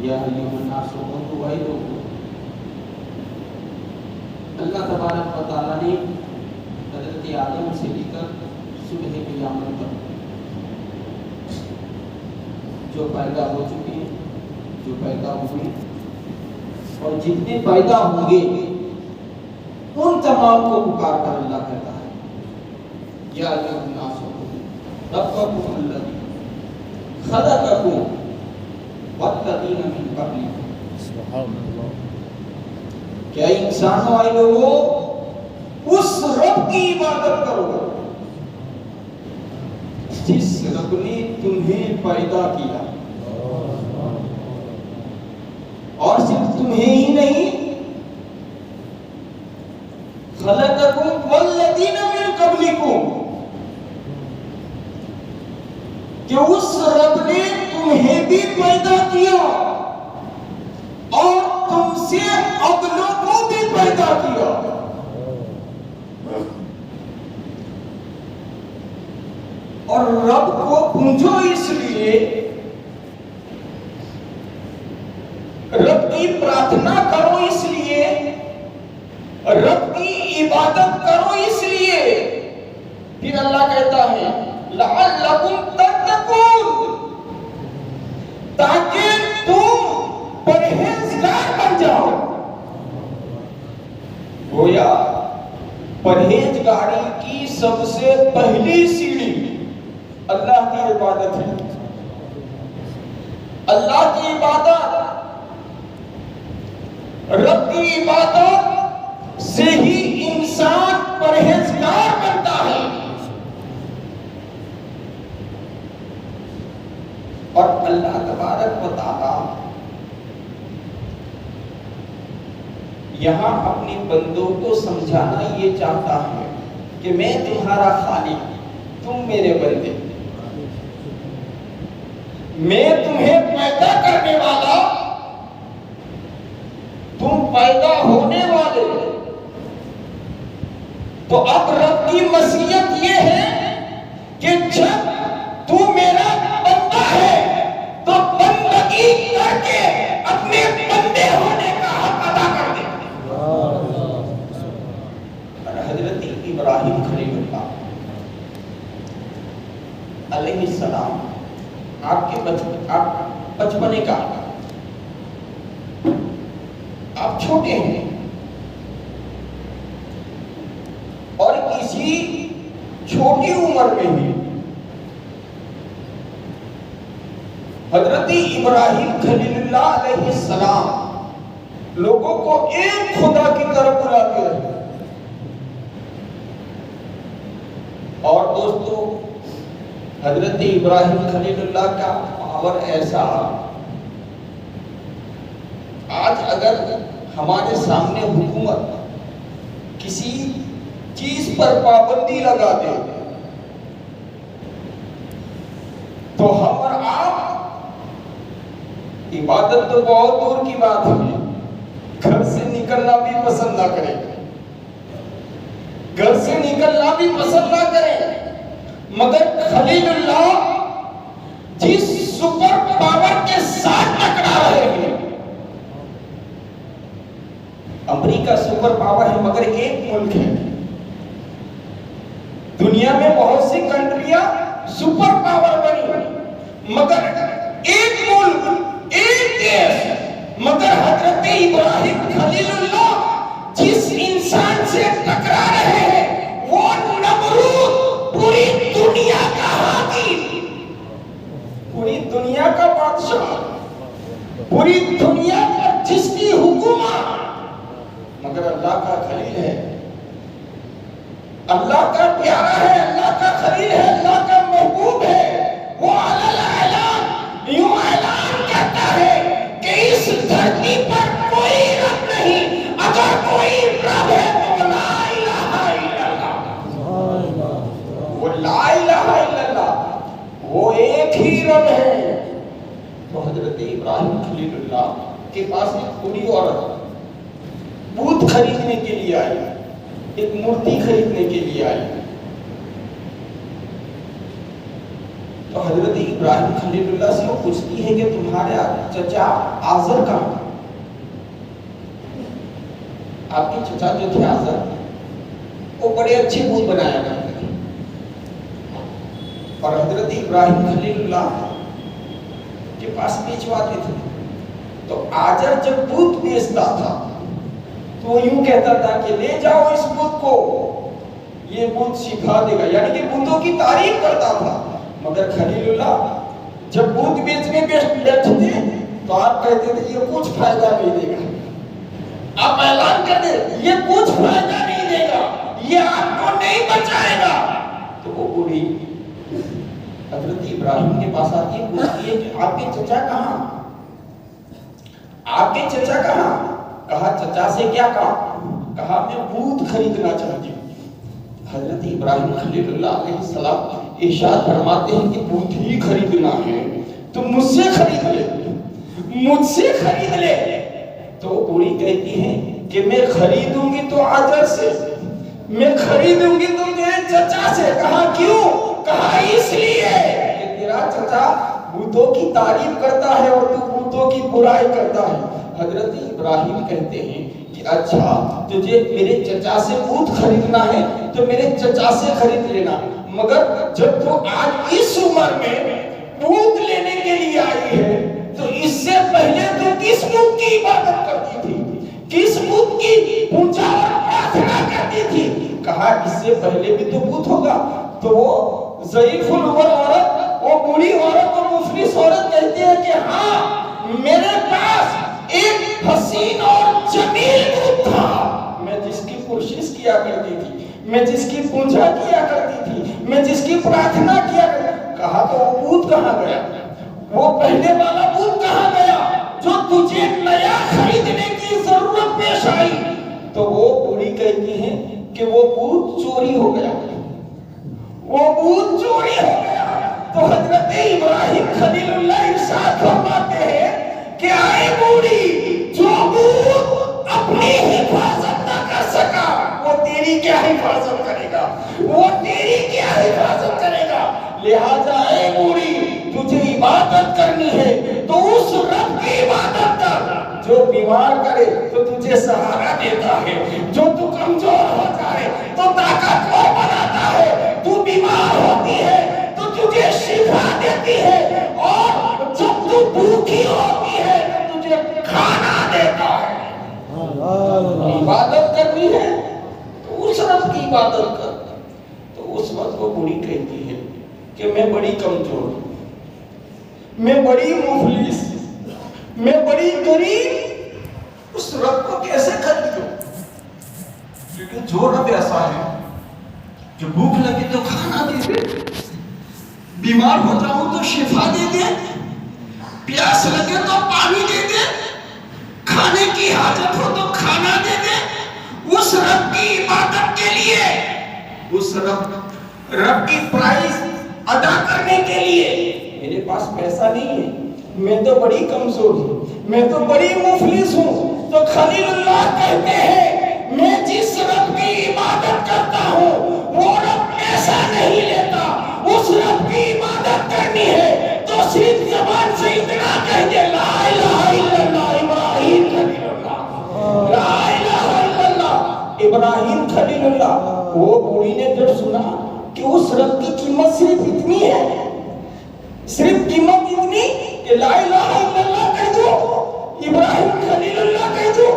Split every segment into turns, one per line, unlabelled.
یا ایھا الناس اعبدوا ربکم. اللہ تبارک و تعالیٰ نے حضرت آدم سے لے کر صبح قیامت تک جو پیدا ہو چکے ہیں، جو پیدا ہوئے اور جتنے پیدا ہوں گے ان تمام کو پکار کر اللہ کہتا ہے یا ایھا الناس اعبدوا ربکم الذی خلقکم والذین من قبلکم.
سبحان اللہ.
کیا انسانوں آئے لوگوں اس رب کی عبادت کرو جس رب نے تمہیں پیدا کیا، اور صرف تمہیں ہی نہیں، خلقکم والذین من قبلکم، کہ اس رب نے تمہیں بھی پیدا کیا اور تم سے اگلوں کو بھی پیدا کیا. اور رب کو پوجو اس لیے، رب کی پرارتھنا کرو اس لیے، رب کی عبادت کرو اس لیے. پھر اللہ کہتا ہے لعلکم تتقون، تاکہ تم پرہیزگار بن جاؤ. گویا پرہیزگاری کی سب سے پہلی سیڑھی اللہ کی عبادت ہے. اللہ کی عبادت، رب کی عبادت سے ہی انسان پرہیزگار بنتا ہے. اور اللہ تبارک و تعالی یہاں اپنے بندوں کو سمجھانا یہ چاہتا ہے کہ میں تمہارا خالق، تم میرے بندے، میں تمہیں پیدا کرنے والا، تم پیدا ہونے والے. تو اب رب کی مشیت یہ ہے کہ جب تو میرا بندہ ہے تو بندگی کر کے اپنے بندے ہونے کا حق ادا کر دے. حضرت ابراہیم خلیل اللہ علیہ السلام آپ بچپنے کا، آپ چھوٹے ہیں اور کسی چھوٹی عمر میں ہی حضرت ابراہیم خلیل اللہ علیہ السلام لوگوں کو ایک خدا کی طرف بلاتے رہے. اور دوستو حضرت ابراہیم خلیل اللہ کا پاور ایسا، آج اگر ہمارے سامنے حکومت کسی چیز پر پابندی لگا دے تو ہم اور آپ عبادت تو بہت دور کی بات ہے، گھر سے نکلنا بھی پسند نہ کریں، گھر سے نکلنا بھی پسند نہ کریں. مگر خلیل اللہ جس سپر پاور کے ساتھ ٹکرا رہے ہیں، امریکہ سپر پاور ہے مگر ایک ملک ہے. دنیا میں بہت سی کنٹریاں سپر پاور بنی مگر ایک ملک، ایک دیش. مگر حضرت ابراہیم خلیل اللہ جس انسان سے ٹکرا رہے ہیں وہ نمرود، پوری دنیا کا حاکم، پوری دنیا کا بادشاہ، پوری دنیا پر جس کی حکومت، مگر اللہ کا خلیل ہے، اللہ کا پیارا ہے، اللہ کا خلیل ہے، اللہ کا محبوب ہے. وہ اعلان یوں اعلان کرتا ہے کہ اس دھرتی پر کوئی رب نہیں، اگر کوئی رب ہے تو لا الہ الا اللہ. وہ لا الہ الا اللہ، وہ ایک ہی رب ہے. تو حضرت ابراہیم خلیل اللہ کے پاس ایک بوڑھی عورت بت خریدنے کے لیے آئی، ایک مورتی خریدنے کے لیے آئی. تو تو حضرت ابراہیم خلیل اللہ سے وہ پوچھتی ہے کہ تمہارے چچا آزر کہاں؟ آپ کے چچا جو تھے آزر، وہ بڑے اچھے بت بنایا کرتے تھے، اور حضرت ابراہیم خلیل اللہ کے پاس بیچواتے تھے۔ تو آجر جب بت بیچتا تھا تو وہ یوں کہتا تھا کہ لے جاؤ اس بت کو، یہ بت شفا دے گا، یعنی کہ بتوں کی تعریف کرتا تھا۔ مگر خلیل اللہ جب بت بیچنے بیٹھتے تو آپ کہتے تھے یہ کچھ فائدہ نہیں دے گا، آپ اعلان کر دیں یہ کچھ فائدہ نہیں دے گا، یہ آپ کو نہیں بچائے گا۔ تو وہ بوڑھی حضرت ابراہیم کے پاس آتی ہے، پوچھتی ہے کہ آپ کے چچا کہاں؟ آپ کے چچا کہاں؟ کہا چچا سے کیا کہا میں بت خریدنا چاہتی ہوں۔ حضرت ابراہیم خلیل اللہ علیہ السلام ارشاد فرماتے ہیں کہ بت ہی خریدنا ہے تو مجھ سے خرید لے، مجھ سے خرید لے۔ تو بوڑھی کہتی ہے کہ میں خریدوں گی تو آجر سے، میں خریدوں گی تو میرے چچا سے۔ کہا کیوں؟ کہا اس لیے کہ تیرا چچا بتوں کی تعریف کرتا ہے اور تو بتوں کی برائی کرتا ہے۔ حضرت ابراہیم کہتے ہیں کہ اچھا تجھے میرے چچا سے بت خریدنا ہے تو میرے چچا سے خرید لینا، مگر جب تو آج اس عمر میں بت لینے کے لیے آئی ہے تو اس سے پہلے تو کس بت کی عبادت کرتی تھی، کس بت کی پوجا اور پرارتھنا کرتی تھی؟ کہا اس سے پہلے بھی تو بت ہوگا۔ تو وہ ضعیف العمر عورت، وہ بوڑھی عورت اور مفلس عورت کہتی ہے کہ ہاں میرے پاس ایک حسین اور جمیل بت تھا، میں جس کی کوشش کیا کرتی تھی، میں جس کی پوجا کیا کرتی تھی، میں جس کی پرارتھنا کیا کرتی تھی۔ کہا تو وہ بت کہاں گیا؟ وہ پہلے والا بت کہاں گیا جو تجھے نیا خریدنے کی ضرورت پیش آئی؟ تو وہ بوڑھی کہتی ہے کہ وہ بت چوری ہو گیا، وہ بت چوری ہو گیا۔ تو حضرت ابراہیم خلیل اللہ ارشاد فرماتے ہیں کہ آئے بوڑھی، جو بت اپنی حفاظت نہ کر سکا وہ تیری کیا حفاظت کرے گا، وہ تیری کیا حفاظت کرے گا؟ لہٰذا اے بوڑھی تجھے عبادت کرنی ہے تو اس رب کی عبادت کر جو بیمار کرے تو تجھے سہارا دیتا ہے، جو تو کمزور ہو جائے تو طاقتور بناتا ہے، تو بیمار ہوتی ہے تو تجھے شفا دیتی ہے، اور جب تو بھوکی ہوتی ہے تو تجھے کھانا دیتا ہے۔ عبادت کرنی ہے تو اس رب کی عبادت کر۔ تو اس وقت وہ بوڑھی کہتی ہے کہ میں بڑی کمزور ہوں، میں بڑی مفلس، میں بڑی غریب، اس رب کو کیسے خریدوں؟ لیکن جو رب ایسا ہے کہ بھوک لگے تو کھانا دے دے، بیمار ہو جاؤں تو شفا دے دے، پیاس لگے تو پانی دے دے، کھانے کی حاجت ہو تو کھانا دے دے، اس رب کی عبادت کے لیے، اس رب کی پرائز ادا کرنے کے لیے میرے پاس پیسہ نہیں ہے، میں تو بڑی کمزور ہوں، میں تو بڑی مفلس ہوں۔ تو خلیل اللہ کہتے ہیں میں جس رب کی عبادت کرتا ہوں وہ رب ایسا نہیں لیتا، اس رب کی عبادت کرنی ہے تو صرف زبان سے اتنا کہیے لا الہ الا اللہ ابراہیم خلیل اللہ، لا الہ الا اللہ ابراہیم خلیل اللہ۔ وہ بوڑھی نے جب سنا کہ اس رب کی قیمت صرف اتنی ہے، صرف قیمت اتنی کہ لا الہ الا اللہ کہہ دو، ابراہیم خلیل اللہ کہہ دو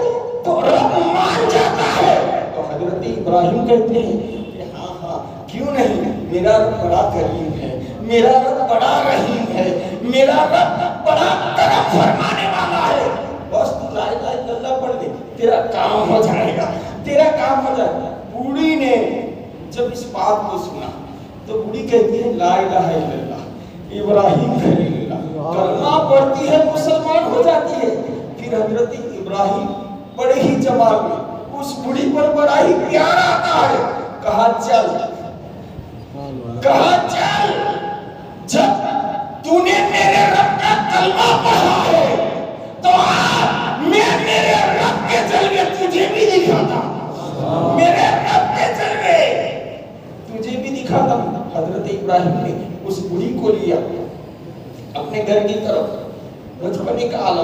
تو رب مان جاتا ہے۔ تو حضرت ابراہیم کہتے ہیں کہ ہاں کیوں نہیں، میرا رب بڑا کریم ہے، میرا رب بڑا رحیم ہے، میرا رب بڑا کرم فرمانے والا ہے، بس تو لا الہ الا اللہ پڑھ لے تیرا کام ہو جائے گا، تیرا کام ہو جائے گا۔ بوڑھی نے جب اس بات کو سنا تو بوڑھی کہتی ہے لا الہ الا اللہ ابراہیم خلیل اللہ، کلمہ پڑھتی ہے، مسلمان ہو جاتی ہے۔ پھر حضرت ابراہیم بڑے ہی جمال میں اس بوڑھی پر بڑا ہی پیار آتا ہے، کہا چل، کہا چل، جب تو نے میرے رب کا کلمہ پڑھا ہے تو میں میرے رب کے جلوے تجھے بھی دکھاتا ہوں، میرے رب کے جلوے تجھے بھی دکھاتا ہوں۔ حضرت ابراہیم نے اس بوڑھی کو لیا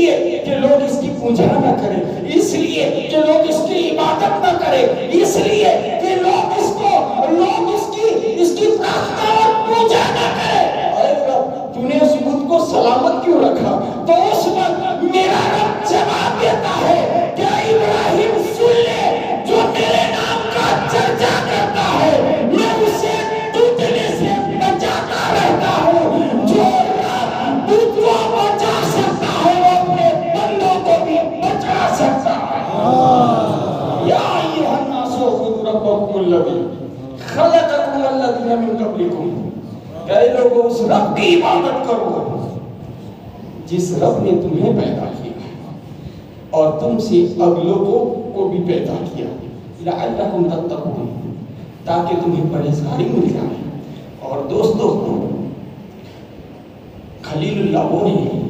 لیے کہ لوگ اس کی پوجا نہ کریں، اس لیے کہ لوگ اس کی عبادت نہ کریں، اس لیے کہ لوگ اس کی پرارتھنا اور پوجا نہ کریں۔ اے رب، تو نے اس بت کو سلامت کیوں رکھا؟ تو اس وقت میرا رب جواب دیتا ہے کہ ابراہیم سن لے، جو میرے نام کا چرچا کرتا ہے میں اسے ٹوٹنے سے بچاتا رہتا ہوں۔ جو رب بت کو بچا سکتا ہے وہ اپنے بندوں کو بھی بچا سکتا ہے۔ یا ایھا الناس اعبدوا ربکم الذی خلقکم والذین من قبلکم، اے لوگوں اس رب کی عبادت کرو جس رب نے تمہیں پیدا کیا اور تم سے اگلوں کو بھی پیدا کیا، لعلکم تتقون، تاکہ تمہیں پرہیزگاری مل جائے۔ اور دوستو، خلیل اللہ وہ ہے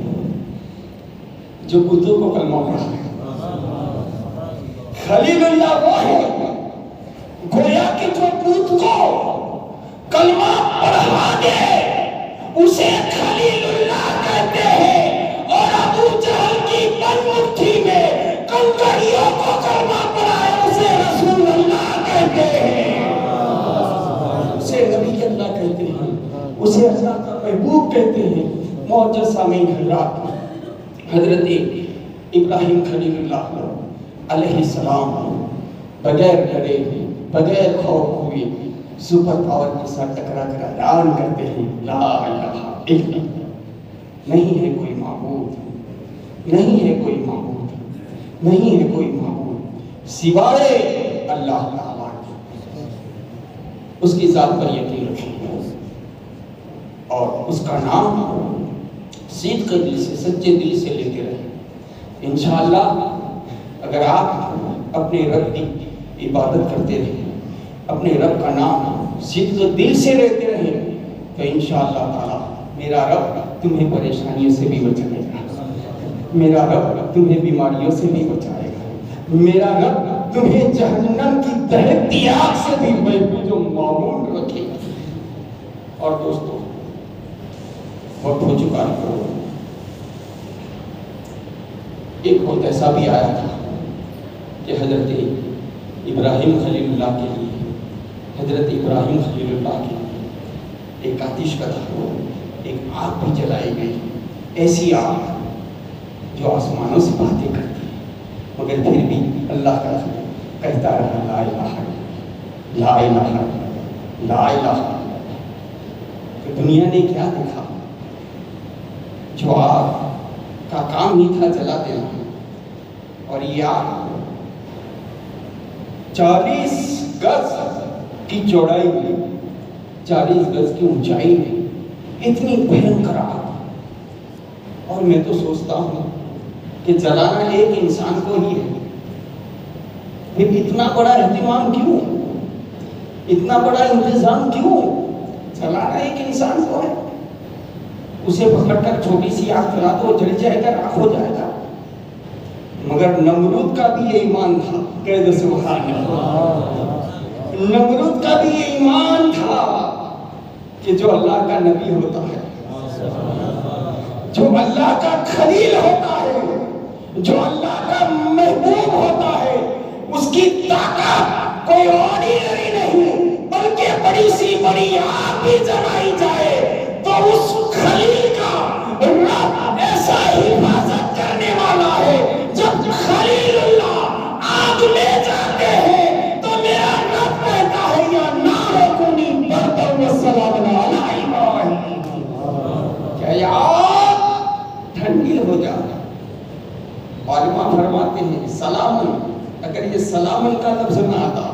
جو بتوں کو کلمہ پڑھا ہے۔ خلیل اللہ وہ ہے گویا کہ جو بت کو کلمہ پڑھا دے اسے خلیل اللہ کہتے ہیں، اور ابو جہل کی بن مٹھی میں کنکریوں کو کلمہ پڑھائے اسے رسول اللہ کہتے ہیں، اسے نبی اللہ کہتے ہیں، اسے اللہ کا محبوب کہتے ہیں۔ معزز سامعین حضرات، حضرت ابراہیم خلیل اللہ علیہ السلام بغیر ڈرے، بغیر خوف ہوئے سپر پاور کے ساتھ ٹکرا کر اعلان کرتے ہیں لا الہ الا اللہ، نہیں ہے کوئی معبود، نہیں ہے کوئی معبود، نہیں ہے کوئی معبود سوائے اللہ تعالیٰ کے۔ اس کی ذات پر یقین رکھیں اور اس کا نام صدق دل سے، سچے دل سے لیتے رہیں۔ انشاءاللہ اگر آپ اپنے رب کی عبادت کرتے رہیں، اپنے رب کا نام صدق دل سے لیتے رہیں، تو انشاءاللہ تعالی میرا رب تمہیں پریشانیوں سے بھی بچائے گا، میرا رب تمہیں بیماریوں سے بھی بچائے گا، میرا رب تمہیں جہنم کی دہکتی آگ سے بھی محفوظ و مامون رکھے گا۔ اور دوستو، وقت ہو چکا ہے، ایک وقت ایسا بھی آیا تھا کہ حضرت ابراہیم خلیل اللہ کے لیے، حضرت ابراہیم خلیل اللہ کے لیے ایک آتش کا تھا، ایک آگ بھی جلائی گئی، ایسی آگ جو آسمانوں سے باتیں کرتی ہے، مگر پھر بھی اللہ کا کہتا رہا لا الہ لا الہ لا الہ۔ کہ دنیا نے کیا دیکھا؟ جو آگ کا کام ہی تھا جلا دینا، اور یہ آگ 40 گز کی چوڑائی میں، 40 گز کی اونچائی میں، اتنی بھینکر آگ۔ اور میں تو سوچتا ہوں کہ جلانا ایک انسان کو ہی ہے، پھر اتنا بڑا اہتمام کیوں، اتنا بڑا انتظام کیوں؟ جلانا ایک انسان کو ہے، اسے پکڑ کر چھوٹی سی آگ جلا دو، جل جائے گا، راکھ ہو جائے گا۔ مگر نمرود کا بھی یہ ایمان تھا، کہہ دو سبحان اللہ، نمرود کا بھی یہ ایمان تھا کہ جو اللہ کا نبی ہوتا ہے، جو اللہ کا خلیل ہوتا ہے، جو اللہ کا محبوب ہوتا ہے، اس کی طاقت کوئی آرڈینری نہیں، بلکہ بڑی سی بڑی آگ بھی جلائی جائے تو اس خلیل کا رب ایسا حفاظت کرنے والا ہے۔ جب خلیل اللہ آگ لے جاتے ہیں تو میرا رب کہتا ہے یا نار کونی بردن و سلام علی ابراہیم، کیا یہ آگ ٹھنڈی ہو جاتا؟ علماء فرماتے ہیں سلامن، اگر یہ سلامن کا لفظ نہ آتا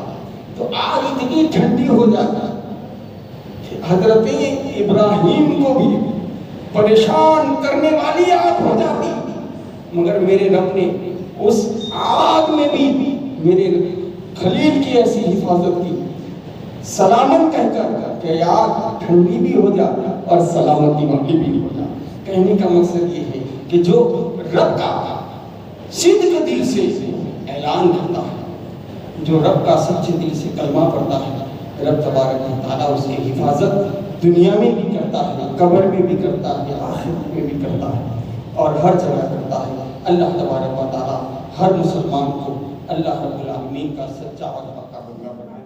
تو آگ اتنی ٹھنڈی ہو جاتا کہ حضرت ابراہیم کو بھی پریشان کرنے والی آگ ہو جاتی، مگر میرے رب نے اس آگ میں بھی میرے خلیل کی ایسی حفاظت کی، سلامت کہہ کر کہ آگ ٹھنڈی بھی ہو جاتا اور سلامتی والی بھی ہو جاتا۔ کہنے کا مقصد یہ ہے کہ جو رب کا صدق دل سے اعلان کرتا ہے، جو رب کا سچے دل سے کلمہ پڑھتا ہے، رب تبارک و تعالیٰ اس کی حفاظت دنیا میں بھی کرتا ہے، قبر میں بھی کرتا ہے، آخرت میں بھی کرتا ہے، اور ہر جگہ کرتا ہے۔ اللہ تبارک و تعالیٰ ہر مسلمان کو اللہ رب العالمین کا سچا اور پکا بندہ بنائے.